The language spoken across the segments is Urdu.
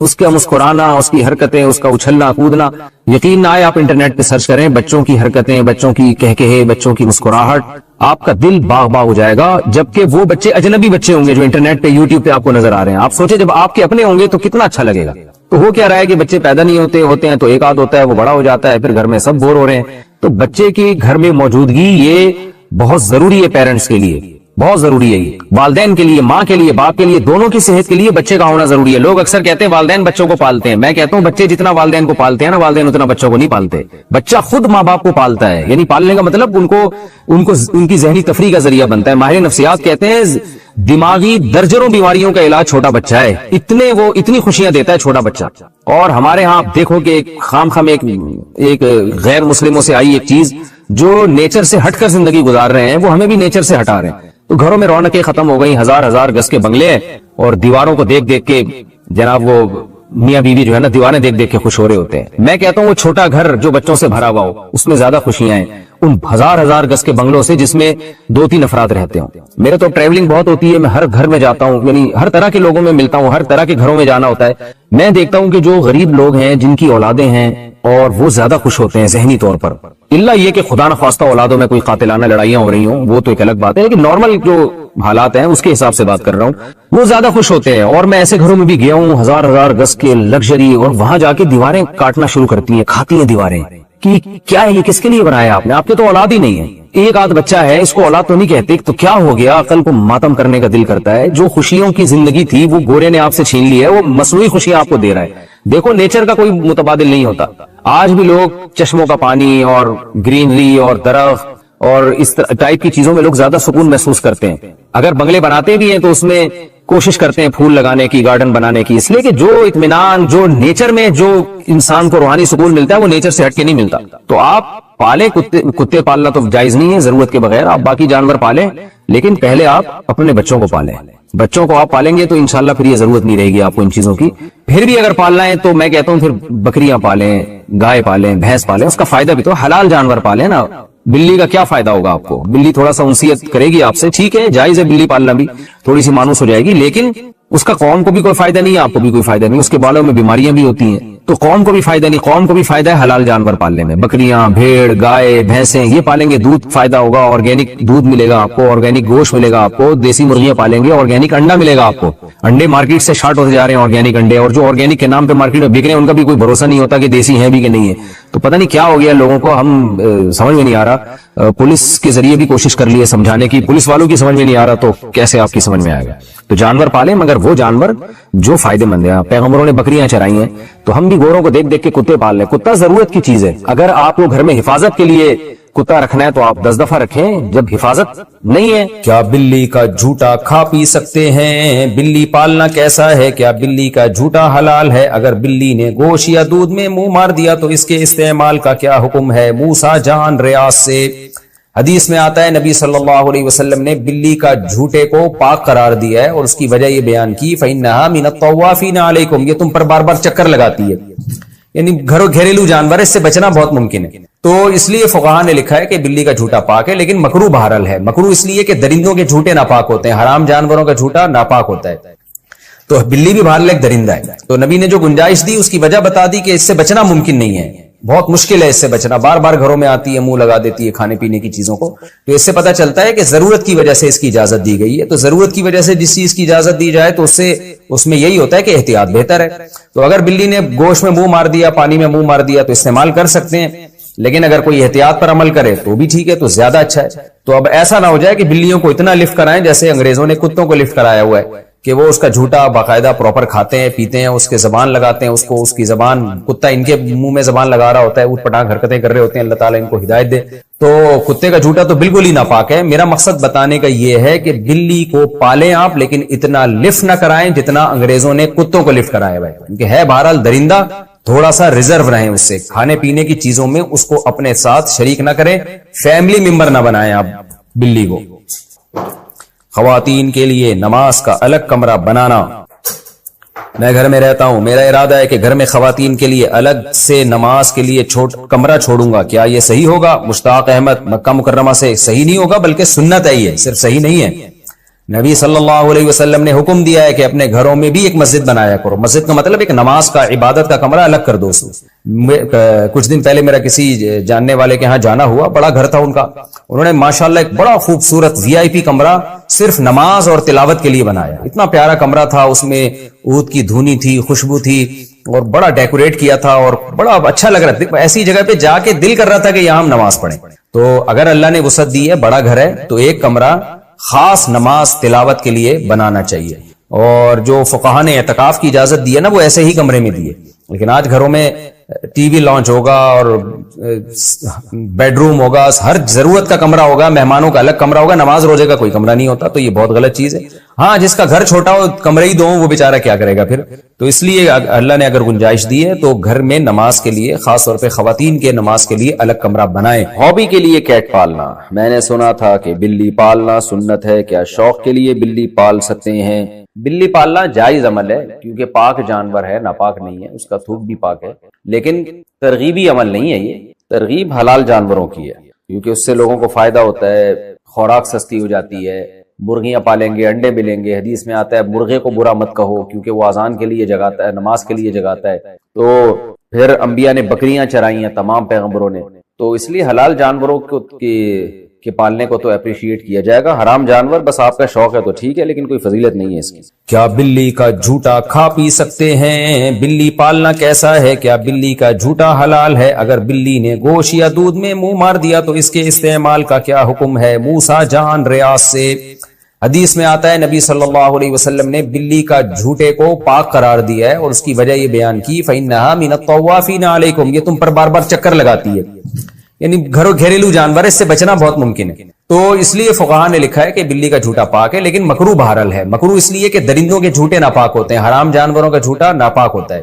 اس کا مسکرانا، اس کی حرکتیں، اس کا اچھلنا کودنا، یقین نہ آئے آپ انٹرنیٹ پہ سرچ کریں بچوں کی حرکتیں، بچوں کی کہکہے، بچوں کی مسکراہٹ، آپ کا دل باغ باغ ہو جائے گا. جبکہ وہ بچے اجنبی بچے ہوں گے جو انٹرنیٹ پہ یوٹیوب پہ آپ کو نظر آ رہے ہیں. آپ سوچیں جب آپ کے اپنے ہوں گے تو کتنا اچھا لگے گا. تو ہو کیا رہا ہے کہ بچے پیدا نہیں ہوتے ہیں تو ایک آدھ ہوتا ہے، وہ بڑا ہو جاتا ہے، پھر گھر میں سب بور ہو رہے ہیں. تو بچے کی گھر میں موجودگی یہ بہت ضروری ہے، پیرنٹس کے لیے بہت ضروری ہے. یہ والدین کے لیے، ماں کے لیے، باپ کے لیے، دونوں کی صحت کے لیے بچے کا ہونا ضروری ہے. لوگ اکثر کہتے ہیں والدین بچوں کو پالتے ہیں. میں کہتا ہوں بچے جتنا والدین کو پالتے ہیں نا، والدین اتنا بچوں کو نہیں پالتے. بچہ خود ماں باپ کو پالتا ہے. یعنی پالنے کا مطلب ان کی ذہنی تفریح کا ذریعہ بنتا ہے. ماہر نفسیات کہتے ہیں دماغی درجنوں بیماریوں کا علاج چھوٹا بچہ ہے. اتنی خوشیاں دیتا ہے چھوٹا بچہ. اور ہمارے ہاں آپ دیکھو کہ خام ایک غیر مسلموں سے آئی ایک چیز جو نیچر سے ہٹ کر زندگی گزار رہے ہیں، وہ ہمیں بھی نیچر سے ہٹا رہے ہیں. تو گھروں میں رونقیں ختم ہو گئی، ہزار گز کے بنگلے ہیں، اور دیواروں کو دیکھ دیکھ کے جناب وہ میاں بیوی جو ہے نا دیواریں دیکھ دیکھ کے خوش ہو رہے ہوتے ہیں. میں کہتا ہوں وہ چھوٹا گھر جو بچوں سے بھرا ہوا ہو اس میں زیادہ خوشیاں ہیں ان ہزار گز کے بنگلوں سے جس میں 2-3 افراد رہتے ہوں. میرے تو ٹریولنگ بہت ہوتی ہے، میں ہر گھر میں جاتا ہوں، یعنی ہر طرح کے لوگوں میں ملتا ہوں، ہر طرح کے گھروں میں جانا ہوتا ہے. میں دیکھتا ہوں کہ جو غریب لوگ ہیں جن کی اولادیں ہیں اور وہ زیادہ خوش ہوتے ہیں ذہنی طور پر. اللہ یہ کہ خدا نخواستہ اولادوں میں کوئی قاتلانہ لڑائیاں ہو رہی ہوں وہ تو ایک الگ بات ہے، لیکن نارمل جو حالات ہیں اس کے حساب سے بات کر رہا ہوں، وہ زیادہ خوش ہوتے ہیں. اور میں ایسے گھروں میں بھی گیا ہوں ہزار گز کے لگژری، اور وہاں جا کے دیواریں کاٹنا شروع کرتی ہیں، کھاتی ہیں دیواریں کہ کیا ہے یہ، کس کے لیے بنایا آپ نے؟ آپ کے تو اولاد ہی نہیں ہے. ایک آدھ بچہ ہے، اس کو اولاد تو نہیں کہتے. تو کیا ہو گیا؟ عقل کو ماتم کرنے کا دل کرتا ہے. جو خوشیوں کی زندگی تھی وہ گورے نے آپ سے چھین لی ہے، وہ مصنوعی خوشیاں آپ کو دے رہا ہے. دیکھو نیچر کا کوئی متبادل نہیں ہوتا. آج بھی لوگ چشموں کا پانی اور گرینری اور درخت اور اس ٹائپ کی چیزوں میں لوگ زیادہ سکون محسوس کرتے ہیں. اگر بنگلے بناتے بھی ہیں تو اس میں کوشش کرتے ہیں پھول لگانے کی، گارڈن بنانے کی، اس لیے کہ جو اطمینان جو نیچر میں جو انسان کو روحانی سکون ملتا ہے وہ نیچر سے ہٹ کے نہیں ملتا. تو آپ پالیں، کتے پالنا تو جائز نہیں ہے ضرورت کے بغیر. آپ باقی جانور پالیں، لیکن پہلے آپ اپنے بچوں کو پالیں. بچوں کو آپ پالیں گے تو انشاءاللہ پھر یہ ضرورت نہیں رہے گی آپ کو ان چیزوں کی. پھر بھی اگر پالنا ہے تو میں کہتا ہوں پھر بکریاں پالیں، گائے پالیں، بھینس پالیں. اس کا فائدہ بھی تو حلال جانور پالیں نا. بلی کا کیا فائدہ ہوگا آپ کو؟ بلی تھوڑا سا انسیت کرے گی آپ سے، ٹھیک ہے جائز ہے بلی پالنا بھی، تھوڑی سی مانوس ہو جائے گی، لیکن اس کا قوم کو بھی کوئی فائدہ نہیں ہے، آپ کو بھی کوئی فائدہ نہیں. اس کے بالوں میں بیماریاں بھی ہوتی ہیں، تو قوم کو بھی فائدہ نہیں. قوم کو بھی فائدہ ہے حلال جانور پالنے میں. بکریاں، بھیڑ، گائے، بھینسیں یہ پالیں گے، دودھ فائدہ ہوگا، آرگینک دودھ ملے گا آپ کو، آرگینک گوشت ملے گا آپ کو. دیسی مرغیاں پالیں گے، آرگینک انڈا ملے گا آپ کو. انڈے مارکیٹ سے شارٹ ہوتے جا رہے ہیں آرگینک انڈے، اور جو آرگینک کے نام پہ مارکیٹ میں بک رہے ہیں ان کا بھی کوئی بھروسہ نہیں ہوتا کہ دیسی ہیں بھی کہ نہیں ہے. تو پتہ نہیں کیا ہو گیا لوگوں کو، ہم سمجھ میں نہیں آ رہا. پولیس کے ذریعے بھی کوشش کر لی ہے سمجھانے کی، پولیس والوں کی سمجھ میں نہیں آ رہا، تو کیسے آپ کی سمجھ میں آئے گا؟ تو جانور پالیں، مگر وہ جانور جو فائدے مند ہیں. پیغمبروں نے بکریاں چرائی ہیں تو ہم بھی گوروں کو دیکھ دیکھ کے کتے پال لیں. کتا ضرورت کی چیز ہے. اگر آپ کو گھر میں حفاظت کے لیے کتا رکھنا ہے تو آپ 10 دفعہ رکھیں. جب حفاظت نہیں ہے، کیا بلی کا جھوٹا کھا پی سکتے ہیں؟ بلی پالنا کیسا ہے؟ کیا بلی کا جھوٹا حلال ہے؟ اگر بلی نے گوشت یا دودھ میں منہ مار دیا تو اس کے استعمال کا کیا حکم ہے؟ موسیٰ جان ریاض سے حدیث میں آتا ہے نبی صلی اللہ علیہ وسلم نے بلی کا جھوٹے کو پاک قرار دیا ہے، اور اس کی وجہ یہ بیان کی فَإِنَّهَا مِنَ الطَّوَّافِينَ عَلَيْكُمْ، یہ تم پر بار بار چکر لگاتی ہے. یعنی گھریلو جانور، اس سے بچنا بہت ممکن ہے. تو اس لیے فقہاء نے لکھا ہے کہ بلی کا جھوٹا پاک ہے، لیکن مکروہ بہرحال ہے. مکروہ اس لیے کہ درندوں کے جھوٹے ناپاک ہوتے ہیں، حرام جانوروں کا جھوٹا ناپاک ہوتا ہے. تو بلی بھی بہرحال ایک درندہ ہے. تو نبی نے جو گنجائش دی اس کی وجہ بتا دی کہ اس سے بچنا ممکن نہیں ہے، بہت مشکل ہے اس سے بچنا. بار بار گھروں میں آتی ہے، منہ لگا دیتی ہے کھانے پینے کی چیزوں کو. تو اس سے پتہ چلتا ہے کہ ضرورت کی وجہ سے اس کی اجازت دی گئی ہے. تو ضرورت کی وجہ سے جس چیز کی اجازت دی جائے تو اس میں یہی ہوتا ہے کہ احتیاط بہتر ہے. تو اگر بلی نے گوشت میں منہ مار دیا، پانی میں منہ مار دیا تو استعمال کر سکتے ہیں، لیکن اگر کوئی احتیاط پر عمل کرے تو بھی ٹھیک ہے، تو زیادہ اچھا ہے. تو اب ایسا نہ ہو جائے کہ بلیوں کو اتنا لفٹ کرائیں جیسے انگریزوں نے کتوں کو لفٹ کرایا ہوا ہے، کہ وہ اس کا جھوٹا باقاعدہ پراپر کھاتے ہیں، پیتے ہیں، اس کے زبان لگاتے ہیں اس کو، اس کی زبان، کتا ان کے منہ میں زبان لگا رہا ہوتا ہے، اوٹ پٹانگ حرکتیں کر رہے ہوتے ہیں. اللہ تعالیٰ ان کو ہدایت دے. تو کتے کا جھوٹا تو بالکل ہی ناپاک ہے. میرا مقصد بتانے کا یہ ہے کہ بلی کو پالیں آپ، لیکن اتنا لفٹ نہ کرائیں جتنا انگریزوں نے کتوں کو لفٹ کرایا ہے، کیونکہ ہے بہرحال درندہ. تھوڑا سا ریزرو رہیں اس سے، کھانے پینے کی چیزوں میں اس کو اپنے ساتھ شریک نہ کریں، فیملی ممبر نہ بنائیں آپ بلی کو. خواتین کے لیے نماز کا الگ کمرہ بنانا. میں گھر میں رہتا ہوں، میرا ارادہ ہے کہ گھر میں خواتین کے لیے الگ سے نماز کے لیے کمرہ چھوڑوں گا، کیا یہ صحیح ہوگا؟ مشتاق احمد، مکہ مکرمہ سے. صحیح نہیں ہوگا بلکہ سنت ہے، یہ صرف صحیح نہیں ہے. نبی صلی اللہ علیہ وسلم نے حکم دیا ہے کہ اپنے گھروں میں بھی ایک مسجد بنایا کرو. مسجد کا مطلب ایک نماز کا, عبادت کا کمرہ الگ کر دو. کچھ دن پہلے میرا کسی جاننے والے کے ہاں جانا ہوا, بڑا گھر تھا ان کا, انہوں نے ماشاءاللہ ایک بڑا خوبصورت VIP کمرہ صرف نماز اور تلاوت کے لیے بنایا. اتنا پیارا کمرہ تھا, اس میں عود کی دھونی تھی, خوشبو تھی, اور بڑا ڈیکوریٹ کیا تھا, اور بڑا اچھا لگ رہا تھا. ایسی جگہ پہ جا کے دل کر رہا تھا کہ یہاں ہم نماز پڑھیں. تو اگر اللہ نے وسعت دی ہے, بڑا گھر ہے, تو ایک کمرہ خاص نماز تلاوت کے لیے بنانا چاہیے. اور جو فقہا نے اعتکاف کی اجازت دی ہے نا, وہ ایسے ہی کمرے میں دیے. لیکن آج گھروں میں ٹی وی لانچ ہوگا اور بیڈ روم ہوگا, ہر ضرورت کا کمرہ ہوگا, مہمانوں کا الگ کمرہ ہوگا, نماز روزے کا کوئی کمرہ نہیں ہوتا. تو یہ بہت غلط چیز ہے. ہاں, جس کا گھر چھوٹا ہو, کمرے ہی دو, وہ بیچارہ کیا کرے گا پھر. تو اس لیے اللہ نے اگر گنجائش دی ہے تو گھر میں نماز کے لیے, خاص طور پہ خواتین کے نماز کے لیے الگ کمرہ بنائیں. ہابی کے لیے کیٹ پالنا, میں نے سنا تھا کہ بلی پالنا سنت ہے, کیا شوق کے لیے بلی پال سکتے ہیں؟ بلی پالنا جائز عمل ہے, کیونکہ پاک جانور ہے, ناپاک نہیں ہے, اس کا تھوک بھی پاک ہے. لیکن ترغیبی عمل نہیں ہے, یہ ترغیب حلال جانوروں کی ہے, کیونکہ اس سے لوگوں کو فائدہ ہوتا ہے, خوراک سستی ہو جاتی ہے. مرغیاں پالیں گے, انڈے ملیں گے. حدیث میں آتا ہے مرغے کو برا مت کہو, کیونکہ وہ اذان کے لیے جگاتا ہے, نماز کے لیے جگاتا ہے. تو پھر انبیاء نے بکریاں چرائی ہیں, تمام پیغمبروں نے. تو اس لیے حلال جانوروں کے پالنے کو تو اپریشیٹ کیا جائے گا. حرام جانور بس آپ کا شوق ہے تو ٹھیک ہے, لیکن کوئی فضیلت نہیں ہے اس کی. کیا بلی کا جھوٹا کھا پی سکتے ہیں؟ بلی پالنا کیسا ہے؟ کیا بلی کا جھوٹا حلال ہے؟ اگر بلی نے گوشت یا دودھ میں منہ مار دیا تو اس کے استعمال کا کیا حکم ہے؟ موسیٰ جان ریاض سے. حدیث میں آتا ہے نبی صلی اللہ علیہ وسلم نے بلی کا جھوٹے کو پاک قرار دیا ہے, اور اس کی وجہ یہ بیان کی, فَإِنَّهَا مِنَ الطَّوَّافِينَ عَلَيْكُمْ, یہ تم پر بار بار چکر لگاتی ہے. یعنی گھریلو جانور, اس سے بچنا بہت ممکن ہے. تو اس لیے فقہا نے لکھا ہے کہ بلی کا جھوٹا پاک ہے, لیکن مکروہ بہرحال ہے. مکروہ اس لیے کہ درندوں کے جھوٹے ناپاک ہوتے ہیں, حرام جانوروں کا جھوٹا ناپاک ہوتا ہے.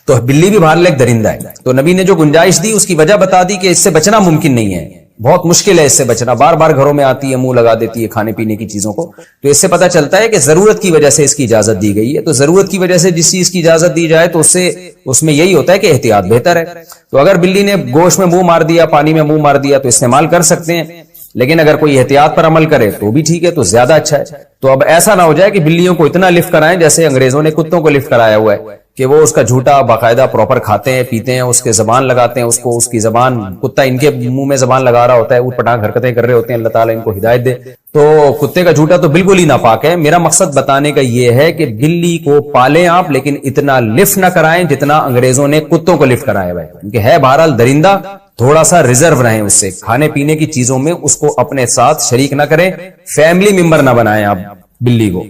تو بلی بھی بہرحال ایک درندہ ہے. تو نبی نے جو گنجائش دی اس کی وجہ بتا دی کہ اس سے بچنا ممکن نہیں ہے, بہت مشکل ہے اس سے بچنا, بار بار گھروں میں آتی ہے, منہ لگا دیتی ہے کھانے پینے کی چیزوں کو. تو اس سے پتہ چلتا ہے کہ ضرورت کی وجہ سے اس کی اجازت دی گئی ہے. تو ضرورت کی وجہ سے جس چیز کی اجازت دی جائے تو اس میں یہی ہوتا ہے کہ احتیاط بہتر ہے. تو اگر بلی نے گوشت میں منہ مار دیا, پانی میں منہ مار دیا, تو استعمال کر سکتے ہیں, لیکن اگر کوئی احتیاط پر عمل کرے تو بھی ٹھیک ہے, تو زیادہ اچھا ہے. تو اب ایسا نہ ہو جائے کہ بلیوں کو اتنا لفٹ کرائیں جیسے انگریزوں نے کتوں کو لفٹ کرایا ہوا ہے, کہ وہ اس کا جھوٹا باقاعدہ پراپر کھاتے ہیں, پیتے ہیں, اس کے زبان لگاتے ہیں, اس کی زبان, کتا ان کے منہ میں زبان لگا رہا ہوتا ہے, اوٹ پٹانگ حرکتیں کر رہے ہوتے ہیں. اللہ تعالیٰ ان کو ہدایت دے. تو کتے کا جھوٹا تو بالکل ہی ناپاک ہے. میرا مقصد بتانے کا یہ ہے کہ بلی کو پالیں آپ, لیکن اتنا لفٹ نہ کرائیں جتنا انگریزوں نے کتوں کو لفٹ کرایا ہوا ہے, کیونکہ ہے بہرحال درندہ. تھوڑا سا ریزرو رہیں اس سے, کھانے پینے کی چیزوں میں اس کو اپنے ساتھ شریک نہ کریں, فیملی ممبر نہ بنائیں آپ بلی کو.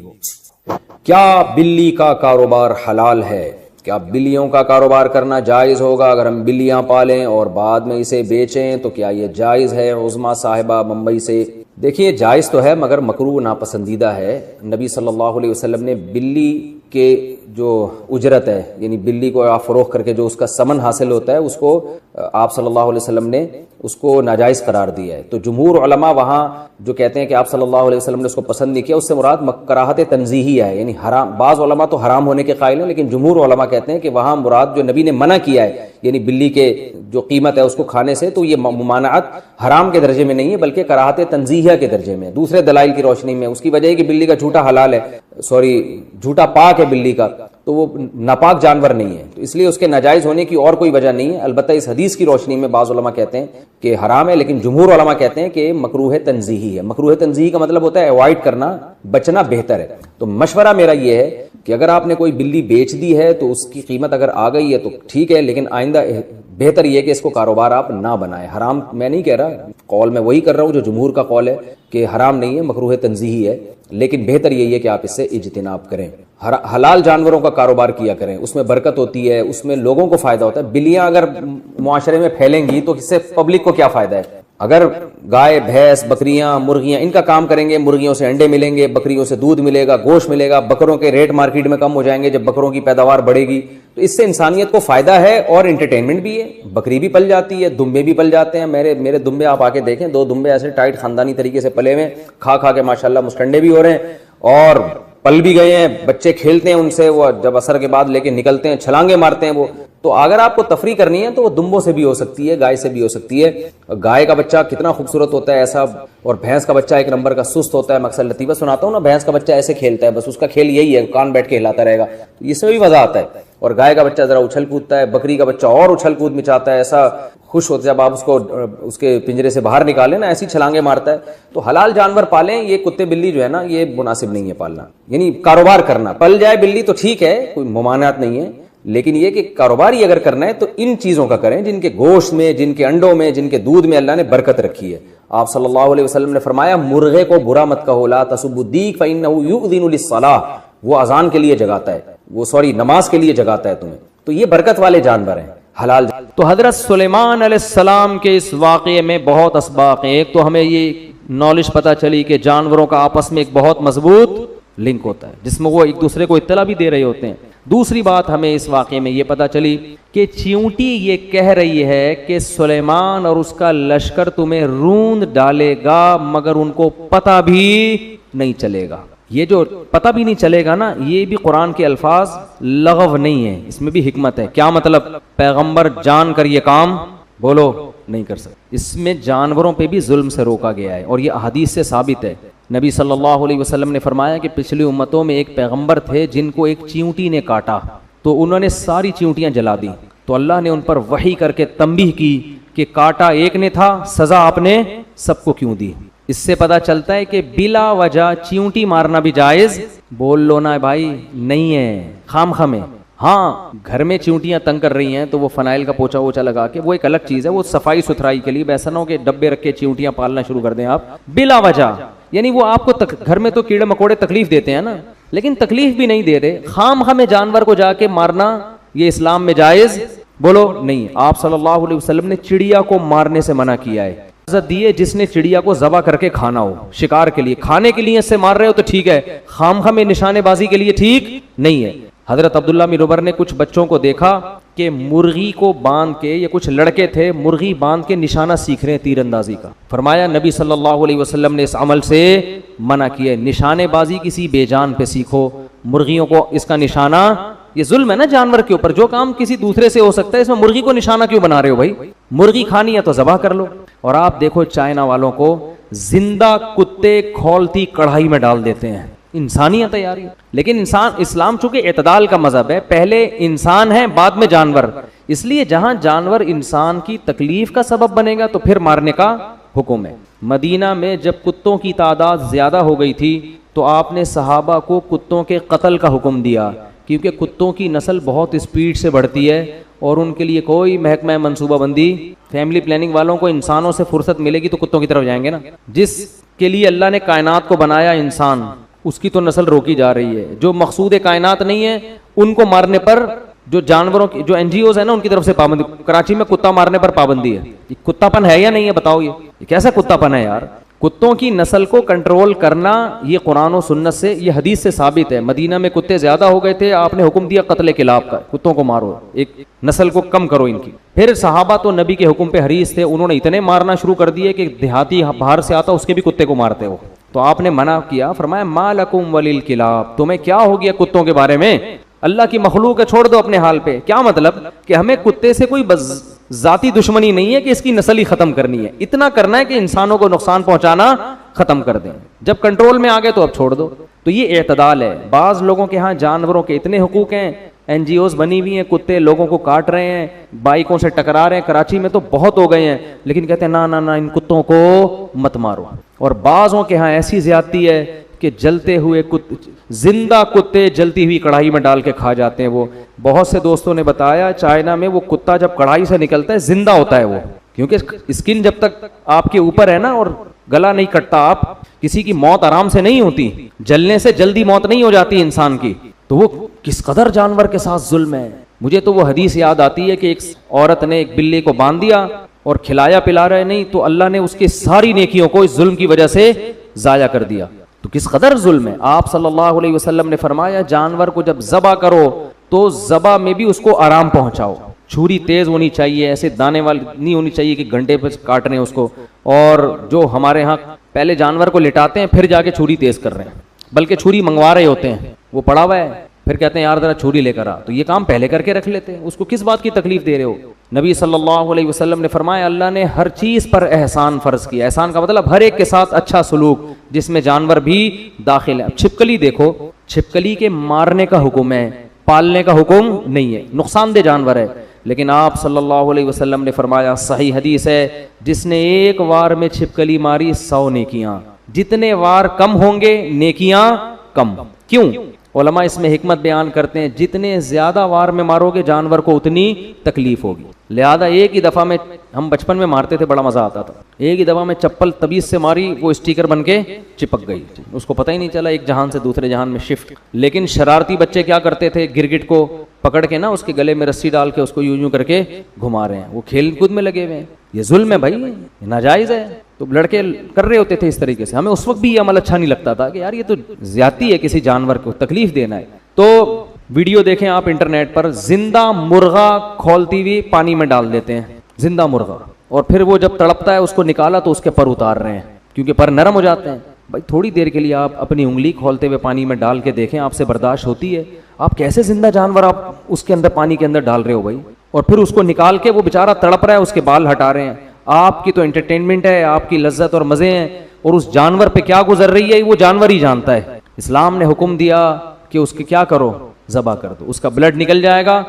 کیا بلی کا کاروبار حلال ہے؟ کیا بلیوں کا کاروبار کرنا جائز ہوگا؟ اگر ہم بلیاں پالیں اور بعد میں اسے بیچیں تو کیا یہ جائز ہے؟ عظما صاحبہ ممبئی سے. دیکھیے, جائز تو ہے مگر مکروہ ناپسندیدہ ہے. نبی صلی اللہ علیہ وسلم نے بلی کے جو اجرت ہے, یعنی بلی کو آپ فروخت کر کے جو اس کا ثمن حاصل ہوتا ہے, اس کو آپ صلی اللہ علیہ وسلم نے اس کو ناجائز قرار دیا ہے. تو جمہور علماء وہاں جو کہتے ہیں کہ آپ صلی اللہ علیہ وسلم نے اس کو پسند نہیں کیا, اس سے مراد کراہت تنزیہی ہے, یعنی حرام. بعض علماء تو حرام ہونے کے قائل ہیں, لیکن جمہور علماء کہتے ہیں کہ وہاں مراد جو نبی نے منع کیا ہے, یعنی بلی کے جو قیمت ہے اس کو کھانے سے, تو یہ ممانعت حرام کے درجے میں نہیں ہے بلکہ کراہت تنزیہہ کے درجے میں, دوسرے دلائل کی روشنی میں. اس کی وجہ ہے کہ بلی کا جھوٹا حلال ہے, جھوٹا پاک ہے بلی کا, تو وہ ناپاک جانور نہیں ہے, تو اس لیے اس کے ناجائز ہونے کی اور کوئی وجہ نہیں ہے. البتہ اس حدیث کی روشنی میں بعض علماء کہتے ہیں کہ حرام ہے, لیکن جمہور علماء کہتے ہیں کہ مکروہ تنزیہی ہے. مکروہ تنزیہی کا مطلب ہوتا ہے اوائڈ کرنا, بچنا بہتر ہے. تو مشورہ میرا یہ ہے کہ اگر آپ نے کوئی بلی بیچ دی ہے تو اس کی قیمت اگر آ گئی ہے تو ٹھیک ہے, لیکن آئندہ بہتر یہ کہ اس کو کاروبار آپ نہ بنائیں. حرام میں نہیں کہہ رہا, قول میں وہی کر رہا ہوں جو جمہور کا قول ہے کہ حرام نہیں ہے, مکروہ تنزیہی ہے, لیکن بہتر یہی ہے کہ آپ اس سے اجتناب کریں. حلال جانوروں کا کاروبار کیا کریں, اس میں برکت ہوتی ہے, اس میں لوگوں کو فائدہ ہوتا ہے. بلیاں اگر معاشرے میں پھیلیں گی تو اس سے پبلک کو کیا فائدہ ہے؟ اگر گائے, بھینس, بکریاں, مرغیاں ان کا کام کریں گے, مرغیوں سے انڈے ملیں گے, بکریوں سے دودھ ملے گا, گوشت ملے گا, بکروں کے ریٹ مارکیٹ میں کم ہو جائیں گے جب بکروں کی پیداوار بڑھے گی, تو اس سے انسانیت کو فائدہ ہے اور انٹرٹینمنٹ بھی ہے. بکری بھی پل جاتی ہے, دمبے بھی پل جاتے ہیں. میرے دمبے آپ آ کے دیکھیں, 2 دمبے ایسے ٹائٹ خاندانی طریقے سے پلے ہوئے, کھا کے ماشاءاللہ مسٹنڈے بھی ہو رہے ہیں اور پل بھی گئے ہیں. بچے کھیلتے ہیں ان سے, وہ جب عصر کے بعد لے کے نکلتے ہیں چھلانگے مارتے ہیں وہ. تو اگر آپ کو تفریح کرنی ہے تو وہ دمبوں سے بھی ہو سکتی ہے, گائے سے بھی ہو سکتی ہے. گائے کا بچہ کتنا خوبصورت ہوتا ہے ایسا, اور بھینس کا بچہ ایک نمبر کا سست ہوتا ہے. میں اکثر لطیفہ سناتا ہوں نا, بھینس کا بچہ ایسے کھیلتا ہے, بس اس کا کھیل یہی ہے, کان بیٹھ کے ہلاتا رہے گا, تو اس میں بھی مزہ آتا ہے. اور گائے کا بچہ ذرا اچھل کودتا ہے, بکری کا بچہ اور اچھل کود مچاتا ہے, ایسا خوش ہوتا ہے جب آپ اس کو اس کے پنجرے سے باہر نکالیں نا, ایسی چھلانگیں مارتا ہے. تو حلال جانور پالیں. یہ کتے بلی جو ہے نا, یہ مناسب نہیں ہے پالنا. یعنی کاروبار کرنا, پل جائے بلی تو ٹھیک ہے, کوئی ممانعت نہیں ہے, لیکن یہ کہ کاروبار ہی اگر کرنا ہے تو ان چیزوں کا کریں جن کے گوشت میں, جن کے انڈوں میں, جن کے دودھ میں اللہ نے برکت رکھی ہے. آپ صلی اللہ علیہ وسلم نے فرمایا, مرغے کو برا مت کہو, لا تسبوا الدیک فإنہ یؤذن للصلاۃ, وہ اذان کے لیے جگاتا ہے, وہ نماز کے لیے جگاتا ہے تمہیں. تو یہ برکت والے جانور ہیں حلال. تو حضرت سلیمان علیہ السلام کے اس واقعے میں بہت اسباق ہیں. ایک تو ہمیں یہ نالج پتہ چلی کہ جانوروں کا آپس میں ایک بہت مضبوط لنک ہوتا ہے جس میں وہ ایک دوسرے کو اطلاع بھی دے رہے ہوتے ہیں. دوسری بات ہمیں اس واقعے میں یہ پتہ چلی کہ چیونٹی یہ کہہ رہی ہے کہ سلیمان اور اس کا لشکر تمہیں روند ڈالے گا, مگر ان کو پتہ بھی نہیں چلے گا. یہ جو پتہ بھی نہیں چلے گا نا, یہ بھی قرآن کے الفاظ لغو نہیں ہیں, اس میں بھی حکمت ہے. کیا مطلب؟ پیغمبر جان کر یہ کام بولو نہیں کر سکتے. اس میں جانوروں پہ بھی ظلم سے روکا گیا ہے, اور یہ احادیث سے ثابت ہے. نبی صلی اللہ علیہ وسلم نے فرمایا کہ پچھلی امتوں میں ایک پیغمبر تھے جن کو ایک چیونٹی نے کاٹا, تو انہوں نے ساری چیونٹیاں جلا دیں, تو اللہ نے ان پر وحی کر کے تنبیہ کی کہ کاٹا ایک نے تھا, سزا آپ نے سب کو کیوں دی. اس سے پتہ چلتا ہے کہ بلا وجہ چیونٹی مارنا بھی جائز بول لو نا بھائی نہیں ہے, خام خامے. ہاں گھر میں چیونٹیاں تنگ کر رہی ہیں تو وہ فنائل کا پوچھا ووچھا لگا کے, وہ ایک الگ چیز ہے, وہ صفائی ستھرائی کے لیے. ایسا نہ ہو کہ ڈبے رکھ کے چیونٹیاں پالنا شروع کر دیں آپ بلا وجہ. یعنی وہ آپ کو گھر میں تو کیڑے مکوڑے تکلیف دیتے ہیں نا, لیکن تکلیف بھی نہیں دے رہے, خام خامے جانور کو جا کے مارنا یہ اسلام میں جائز بولو نہیں. آپ صلی اللہ علیہ وسلم نے چڑیا کو مارنے سے منع کیا ہے. اجازت دیے جس نے چڑیا کو ذبح کر کے کھانا ہو, شکار کے لیے کھانے کے لیے اس سے مار رہے ہو تو ٹھیک ہے, خام خامے نشانے بازی کے لیے ٹھیک نہیں ہے. حضرت عبداللہ بن عمر نے کچھ بچوں کو دیکھا کہ مرغی کو باندھ کے, یہ کچھ لڑکے تھے, مرغی باندھ کے نشانہ سیکھ رہے ہیں تیر اندازی کا. فرمایا نبی صلی اللہ علیہ وسلم نے اس عمل سے منع کیا ہے. نشانے بازی کسی بے جان پہ سیکھو, مرغیوں کو اس کا نشانہ, یہ ظلم ہے نا جانور کے اوپر. جو کام کسی دوسرے سے ہو سکتا ہے اس میں مرغی کو نشانہ کیوں بنا رہے ہو بھائی؟ مرغی کھانی ہے تو ذبح کر لو. اور آپ دیکھو چائنا والوں کو زندہ کتے کھولتی کڑھائی میں ڈال دیتے ہیں. انسانیت ہے یار, لیکن اسلام چونکہ اعتدال کا مذہب ہے, پہلے انسان ہے بعد میں جانور, اس لیے جہاں جانور انسان کی تکلیف کا سبب بنے گا تو پھر مارنے کا حکم ہے. مدینہ میں جب کتوں کی تعداد زیادہ ہو گئی تھی تو آپ نے صحابہ کو کتوں کے قتل کا حکم دیا, کیونکہ کتوں کی نسل بہت اسپیڈ سے بڑھتی ہے اور ان کے لیے کوئی محکمہ منصوبہ بندی, فیملی پلاننگ والوں کو انسانوں سے فرصت ملے گی تو کتوں کی طرف جائیں گے نا. جس کے لیے اللہ نے کائنات کو بنایا انسان, اس کی تو نسل روکی جا رہی ہے. جو مقصود کائنات نہیں ہے ان کو مارنے پر جو جانوروں کی جو NGOs ہیں نا ان کی طرف سے پابندی. کراچی میں کتا مارنے پر پابندی ہے. یہ کتا پن ہے یا نہیں ہے بتاؤ؟ یہ کیسا کتا پن ہے یار؟ کتوں کی نسل کو کنٹرول کرنا یہ قرآن و سنت سے, یہ حدیث سے ثابت ہے. مدینہ میں کتے زیادہ ہو گئے تھے, آپ نے حکم دیا قتل کلاب کا, کتوں کو مارو, ایک نسل کو کم کرو ان کی. پھر صحابہ تو نبی کے حکم پہ حریص تھے, انہوں نے اتنے مارنا شروع کر دیے کہ دیہاتی باہر سے آتا اس کے بھی کتے کو مارتے ہو. تو آپ نے منع کیا, فرمایا ما لکم وللکلاب, تمہیں کیا ہو گیا کتوں کے بارے میں؟ اللہ کی مخلوق ہے, چھوڑ دو اپنے حال پہ. کیا مطلب کہ ہمیں کتے سے کوئی ذاتی دشمنی نہیں ہے کہ اس کی نسل ہی ختم کرنی ہے, اتنا کرنا ہے کہ انسانوں کو نقصان پہنچانا ختم کر دیں. جب کنٹرول میں آ گئے تو اب چھوڑ دو. تو یہ اعتدال ہے. بعض لوگوں کے ہاں جانوروں کے اتنے حقوق ہیں, NGOs بنی ہوئی ہیں, کتے لوگوں کو کاٹ رہے ہیں, بائکوں سے ٹکرا رہے ہیں, کراچی میں تو بہت ہو گئے ہیں, لیکن کہتے ہیں نا ان کتوں کو مت مارو. اور بعضوں کے ہاں ایسی زیادتی ہے کہ جلتے ہوئے زندہ کتے جلتی ہوئی کڑھائی میں ڈال کے کھا جاتے ہیں. وہ بہت سے دوستوں نے بتایا چائنا میں وہ کتا جب کڑھائی سے نکلتا ہے زندہ ہوتا ہے وہ, کیونکہ اسکن جب تک آپ کے اوپر ہے نا اور گلا نہیں کٹتا, آپ کسی کی موت آرام سے نہیں ہوتی, جلنے سے جلدی موت نہیں ہو جاتی انسان کی. تو وہ کس قدر جانور کے ساتھ ظلم ہے. مجھے تو وہ حدیث یاد آتی ہے کہ ایک عورت نے ایک بلی کو باندھ دیا اور کھلایا پلا رہے نہیں, تو اللہ نے اس کے ساری نیکیوں کو اس ظلم کی وجہ سے ضائع کر دیا. تو کس قدر ظلم ہے. آپ صلی اللہ علیہ وسلم نے فرمایا جانور کو جب ذبح کرو تو ذبح میں بھی اس کو آرام پہنچاؤ. چھری تیز ہونی چاہیے, ایسے دانے والی نہیں ہونی چاہیے کہ گھنٹے پہ کاٹ رہے ہیں اس کو. اور جو ہمارے ہاں پہلے جانور کو لٹاتے ہیں پھر جا کے چھری تیز کر رہے ہیں, بلکہ چھری منگوا رہے ہوتے ہیں, وہ پڑا ہوا ہے پھر کہتے ہیں یار ذرا چھری لے کر آ, تو یہ کام پہلے کر کے رکھ لیتے ہیں, اس کو کس بات کی تکلیف دے رہے ہو. نبی صلی اللہ علیہ وسلم نے فرمایا اللہ نے ہر چیز پر احسان فرض کیا. احسان کا مطلب ہر ایک کے ساتھ اچھا سلوک, جس میں جانور بھی داخل ہے. اب چھپکلی دیکھو, چھپکلی کے مارنے کا حکم ہے, پالنے کا حکم نہیں ہے, نقصان دہ جانور ہے. لیکن آپ صلی اللہ علیہ وسلم نے فرمایا, صحیح حدیث ہے, جس نے ایک وار میں چھپکلی ماری 100 نیکیاں, جتنے وار کم ہوں گے نیکیاں کم. کیوں؟ علماء اس میں حکمت بیان کرتے ہیں, جتنے زیادہ وار میں مارو گے جانور کو اتنی تکلیف ہوگی. لہذا ایک ہی دفعہ میں, ہم بچپن میں مارتے تھے بڑا مزہ آتا تھا, ایک ہی دفعہ میں چپل تبیز سے ماری, وہ اسٹیکر بن کے چپک گئی, اس کو پتہ ہی نہیں چلا, ایک جہان سے دوسرے جہان میں شفٹ. لیکن شرارتی بچے کیا کرتے تھے, گرگٹ کو پکڑ کے نا اس کے گلے میں رسی ڈال کے اس کو یوں یوں کر کے گھما رہے ہیں, وہ کھیل کود میں لگے ہوئے ہیں. یہ ظلم ہے بھائی, یہ ناجائز ہے. تو لڑکے کر رہے ہوتے تھے اس طریقے سے. ہمیں اس وقت بھی یہ عمل اچھا نہیں لگتا تھا کہ یار یہ تو زیادتی ہے, کسی جانور کو تکلیف دینا ہے. تو ویڈیو دیکھیں آپ انٹرنیٹ پر, زندہ مرغا کھولتی ہوئی پانی میں ڈال دیتے ہیں, زندہ مرغا, اور پھر وہ جب تڑپتا ہے اس کو نکالا تو اس کے پر اتار رہے ہیں, کیونکہ پر نرم ہو جاتے ہیں. بھائی تھوڑی دیر کے لیے آپ اپنی انگلی کھولتے ہوئے پانی میں ڈال کے دیکھیں, آپ سے برداشت ہوتی ہے؟ آپ کیسے زندہ جانور آپ اس کے اندر پانی کے اندر ڈال رہے ہو بھائی, اور پھر اس کو نکال کے وہ بیچارہ تڑپ رہا ہے, اس کے بال ہٹا رہے ہیں. آپ کی تو انٹرٹینمنٹ ہے, آپ کی لذت اور مزے ہیں, اور اس جانور پہ کیا گزر رہی ہے وہ جانور ہی جانتا ہے. اسلام نے حکم دیا کہ اس کی کیا کرو, ذبح کر دو, اس کا بلڈ نکل جائے گا,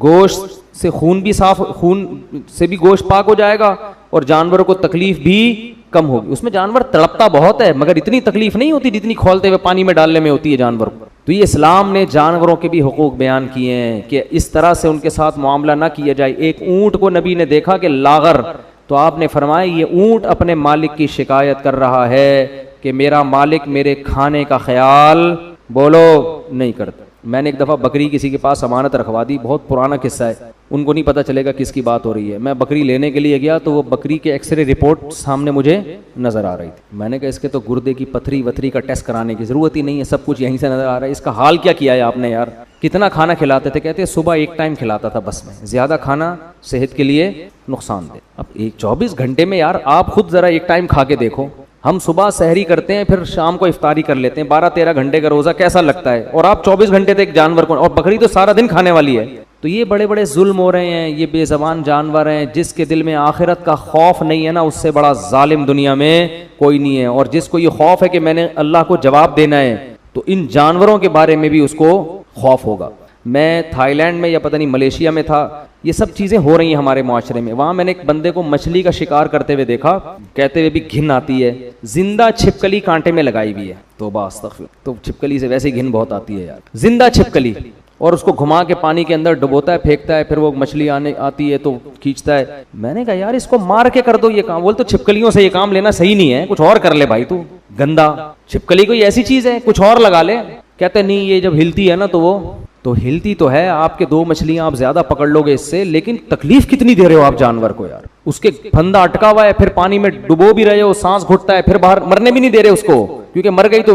گوشت سے خون بھی صاف, خون سے بھی گوشت پاک ہو جائے گا, اور جانور کو تکلیف بھی کم ہوگی. اس میں جانور تڑپتا بہت ہے مگر اتنی تکلیف نہیں ہوتی جتنی کھولتے ہوئے پانی میں ڈالنے میں ہوتی ہے جانور کو. تو یہ اسلام نے جانوروں کے بھی حقوق بیان کیے ہیں کہ اس طرح سے ان کے ساتھ معاملہ نہ کیا جائے. ایک اونٹ کو نبی نے دیکھا کہ لاغر, تو آپ نے فرمایا یہ اونٹ اپنے مالک کی شکایت کر رہا ہے کہ میرا مالک میرے کھانے کا خیال بولو نہیں کرتا. میں نے ایک دفعہ بکری کسی کے پاس امانت رکھوا دی, بہت پرانا قصہ ہے, ان کو نہیں پتہ چلے گا کس کی بات ہو رہی ہے. میں بکری لینے کے لیے گیا تو وہ بکری کے ایکس رے رپورٹ سامنے مجھے نظر آ رہی تھی. میں نے کہا اس کے تو گردے کی پتھری وتھری کا ٹیسٹ کرانے کی ضرورت ہی نہیں ہے, سب کچھ یہیں سے نظر آ رہا ہے. اس کا حال کیا کیا ہے آپ نے یار, کتنا کھانا کھلاتے تھے؟ کہتے صبح ایک ٹائم کھلاتا تھا بس, میں زیادہ کھانا صحت کے لیے نقصان دہ. اب 24 گھنٹے میں یار آپ خود ذرا ایک ٹائم کھا کے دیکھو, ہم صبح سحری کرتے ہیں پھر شام کو افطاری کر لیتے ہیں, 12-13 گھنٹے کا روزہ کیسا لگتا ہے, اور آپ 24 گھنٹے تک ایک جانور کو, اور بکری تو سارا دن کھانے والی ہے. تو یہ بڑے بڑے ظلم ہو رہے ہیں, یہ بے زبان جانور ہیں. جس کے دل میں آخرت کا خوف نہیں ہے نا, اس سے بڑا ظالم دنیا میں کوئی نہیں ہے. اور جس کو یہ خوف ہے کہ میں نے اللہ کو جواب دینا ہے, تو ان جانوروں کے بارے میں بھی اس کو خوف ہوگا. میں تھائی لینڈ میں یا پتہ نہیں ملیشیا میں تھا, یہ سب چیزیں ہو رہی ہیں ہمارے معاشرے میں. وہاں میں نے ایک بندے کو مچھلی کا شکار کرتے ہوئے دیکھا, کہتے ہوئے بھی گھن آتی ہے, زندہ چھپکلی کانٹے میں لگائی ہوئی ہے. توبہ استغفر. تو چھپکلی سے ویسے گھن بہت آتی ہے یار, زندہ چھپکلی, اور اس کو گھما کے پانی کے اندر ڈبوتا ہے, پھینکتا ہے, پھر وہ مچھلی آتی ہے تو کھینچتا ہے. میں نے کہا یار اس کو مار کے کر دو یہ کام. بول تو چھپکلیوں سے یہ کام لینا صحیح نہیں ہے, کچھ اور کر لے بھائی, تو گندا. چھپکلی کوئی ایسی چیز ہے, کچھ اور لگا لے. کہتے نہیں یہ جب ہلتی ہے نا تو وہ تو ہلتی تو ہے, آپ کے 2 مچھلیاں آپ زیادہ پکڑ لو گے اس سے, لیکن تکلیف کتنی دے رہے ہو آپ جانور کو یار. اس کے پھندا اٹکا ہوا ہے, پھر پانی میں ڈبو بھی رہے ہو, سانس گھٹتا ہے, پھر باہر مرنے بھی نہیں دے رہے اس کو, کیونکہ مر گئی تو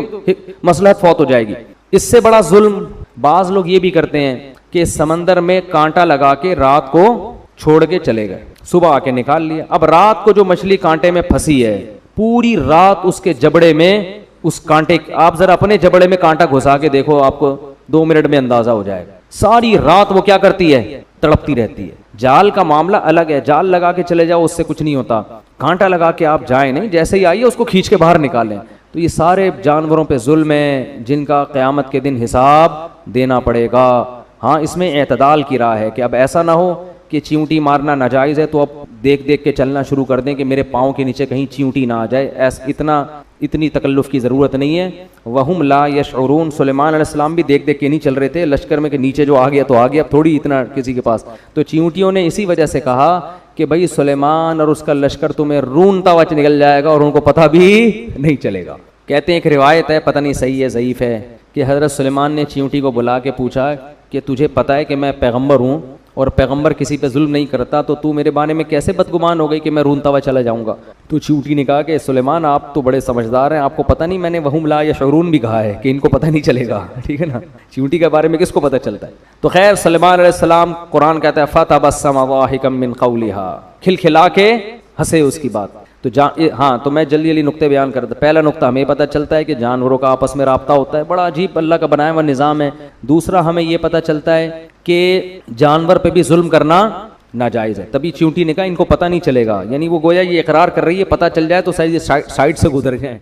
مصلحت فوت ہو جائے گی. اس سے بڑا ظلم بعض لوگ یہ بھی کرتے ہیں کہ سمندر میں کانٹا لگا کے رات کو چھوڑ کے چلے گئے, صبح آ کے نکال لیا. اب رات کو جو مچھلی کانٹے میں پھنسی ہے, پوری رات اس کے جبڑے میں اس کانٹے, آپ ذرا اپنے جبڑے میں کانٹا گھسا کے دیکھو, آپ کو 2 منٹ میں اندازہ ہو جائے گا. ساری رات وہ کیا کرتی ہے, تڑپتی رہتی ہے. جال کا معاملہ الگ ہے, جال لگا کے چلے جاؤ اس سے کچھ نہیں ہوتا, کانٹا لگا کے آپ جائیں نہیں, جیسے ہی آئیے اس کو کھینچ کے باہر نکالیں. تو یہ سارے جانوروں پہ ظلم ہے جن کا قیامت کے دن حساب دینا پڑے گا. ہاں اس میں اعتدال کی راہ ہے کہ اب ایسا نہ ہو کہ چیونٹی مارنا ناجائز ہے تو اب دیکھ دیکھ کے چلنا شروع کر دیں کہ میرے پاؤں کے نیچے کہیں چیونٹی نہ آ جائے. اتنی تکلف کی ضرورت نہیں ہے. وہم لا یشعرون. سلیمان علیہ السلام بھی دیکھ دیکھ کے نہیں چل رہے تھے لشکر میں کہ نیچے جو آ گیا تو آ گیا, اب تھوڑی اتنا کسی کے پاس. تو چیونٹیوں نے اسی وجہ سے کہا کہ بھائی سلیمان اور اس کا لشکر تمہیں رونتا ہوا نکل جائے گا اور ان کو پتہ بھی نہیں چلے گا. کہتے ہیں ایک روایت ہے, پتہ نہیں صحیح ہے ضعیف ہے, کہ حضرت سلیمان نے چیونٹی کو بلا کے پوچھا کہ تجھے پتہ ہے کہ میں پیغمبر ہوں اور پیغمبر کسی پہ ظلم نہیں کرتا, تو میرے بارے میں کیسے بدگمان ہو گئی کہ میں رونتا ہوا چلا جاؤں گا. تو چیونٹی نے کہا کہ سلیمان آپ تو بڑے سمجھدار ہیں, آپ کو پتہ نہیں میں نے وہم لا یشعرون بھی کہا ہے کہ ان کو پتہ نہیں چلے گا, ٹھیک ہے نا. چیونٹی کے بارے میں کس کو پتہ چلتا ہے. تو خیر سلیمان علیہ السلام, قرآن کہتا ہے فتبسم ضاحکا من قولها, کھلکھلا کے ہنسے اس کی بات. تو ہاں تو میں جلدی جلدی نقطے بیان کرتا. پہلا نقطہ ہمیں پتہ چلتا ہے کہ جانوروں کا آپس میں رابطہ ہوتا ہے, بڑا عجیب اللہ کا بنایا ہوا نظام ہے. دوسرا ہمیں یہ پتہ چلتا ہے کہ جانور پہ بھی ظلم کرنا ناجائز ہے. تبھی چیونٹی نے کہا ان کو پتہ نہیں چلے گا, یعنی وہ گویا یہ اقرار کر رہی ہے, پتہ چل جائے تو سائڈ سے گزر جائیں.